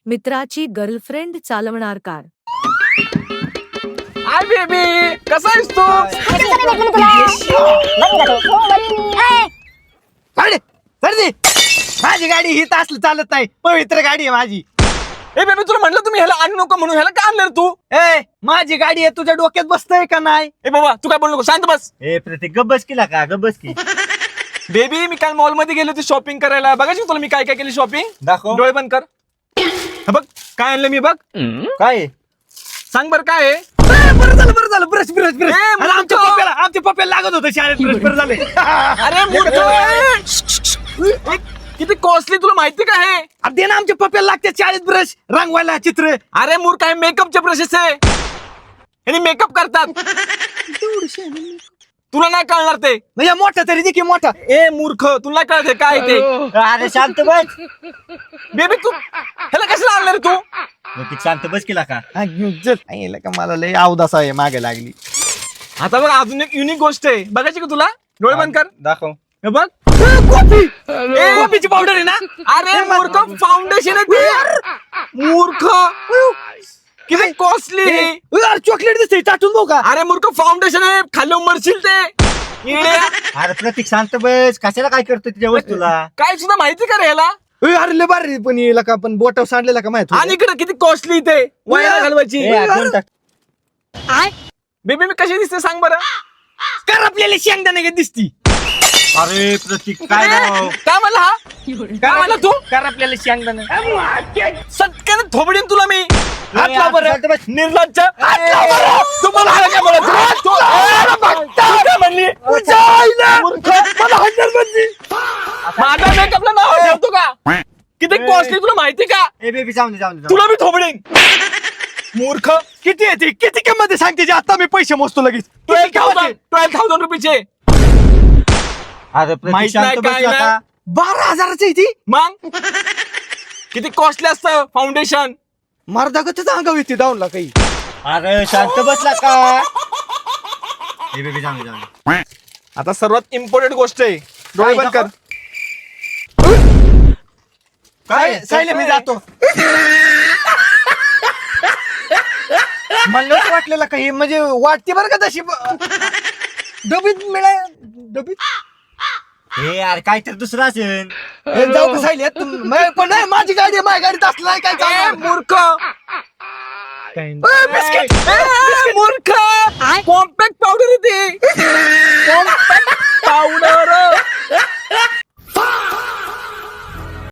मित्राची गर्लफ्रेंड चालवणार car. Hi baby, कसा आहेस तू? माझी गाडी ही तास चालत नाही, पवित्र गाडी आहे माझी. ए बेबी, तुला म्हटलं तुम्ही ह्याला आणू नको म्हणून, ह्याला का आणलं रे तू? ए माझी गाडी आहे, तुझ्या डोक्यात बसतंय का नाही? ए बाबा, तू काय बोलू नको, शांत बस. ए प्रतीक गब्बस केला का गब्बस की बेबी, मी काल मॉल मध्ये गेलो होती शॉपिंग करायला. बघायची तुला मी काय काय केली शॉपिंग? दाखव. डोळे बंद कर. हे बघ काय आणलं मी, बघ. काय सांग बर काय आहे? बरं झालं ब्रश ब्रश ब्रश. ए, अरे, आमच्या पप्प्याला लागत होतं शाळेत ब्रश. बरं झालं. अरे मूर्ख, किती कॉस्टली तुला माहिती का हे? अब दे ना, आमच्या पप्प्याला लागते शाळेत ब्रश रंगवायला चित्र. अरे मूर्ख, आहे मेकअपचे ब्रशेस आहे. यांनी मेकअप करतात. तुला नाही कळणार ते. म्हणजे मोठा तरी दे की मोठा. ए मूर्ख, तुला नाही कळत हे काय ते? अरे शांत बस बेबी, तू ह्याला कशाला आणलं रे तू? प्रतीक शांत बस केला का का मला लय अवदास आहे मागे लागली. आता बघ, अजून एक युनिक गोष्ट आहे. बघायची का तुला? डोळे बंद कर. दाखव. हे बघ. कॉफीची पावडर आहे ना? अरे मूर्ख, फाउंडेशन आहे ते. मूर्ख, किती कॉस्टली. चॉकलेट दिसते, टाटून बघू का? अरे मूर्ख, फाउंडेशन आहे, खाली मरशील ते. येड्या. अरे प्रतीक शांत बस, कशाला काय करतोय तुझ्या वस्तूला? काय सुद्धा माहिती का रे ह्याला? अरे लय भारी पण येला का, पण बोटावर सांडलेला का माहिती? आणि इकडे किती कॉस्टली ते वयाला घालवायची. ए, आठवण टाक. बेबी, मी कशी दिसते सांग बरं? कर आपल्याला शेंगदाणे का दिसती. अरे प्रतीक काय राव? काय म्हणला हा? काय म्हणला तू? कर आपल्याला शेंगदाणे. सटकन थोबडीन तुला मी. हात लाव बरं. शांत बस. निर्लज्ज. हात लाव बरं. तू मला हात काय म्हणला? तू काय म्हणली? मूर्ख, मला हाणणार म्हणली. माझ्या मेकअपला नाव ठेवतो का? किती कॉस्टली तुला माहिती का? ए बेबी जाऊन दे. तुला मी थोबडीन. मूर्ख. किती येते, किती किंमत सांगते जे आता मी पैसे मोजतो लगेच. 12,000 रुपयाचे. अरे प्रतीक माहित शांत नाही बस काय का? नाही. 12,000ची आहे ती. मग किती कॉस्टली असतं फाउंडेशन. मारदागतच अंगाव येते डाऊनला काही. अरे शांत बसला का? ए बेबी जाऊन दे. आता सर्वात इम्पॉर्टंट गोष्ट आहे. डोळे बंद कर. काय सायले मी जातो. मला नव्हतं वाटलेलं काही, म्हणजे वाटते बरं का तशी. डबीत मिळाय डबीत. ए यार काय तर दुसरं असेल. जाऊ का सायले पण नाही, माझी गाडी आहे, माझ्या गाडीत असलं नाही काय ए, चालणार. मूर्ख. बिस्किट. ए, मूर्ख. कॉम्पॅक्ट पावडर येते.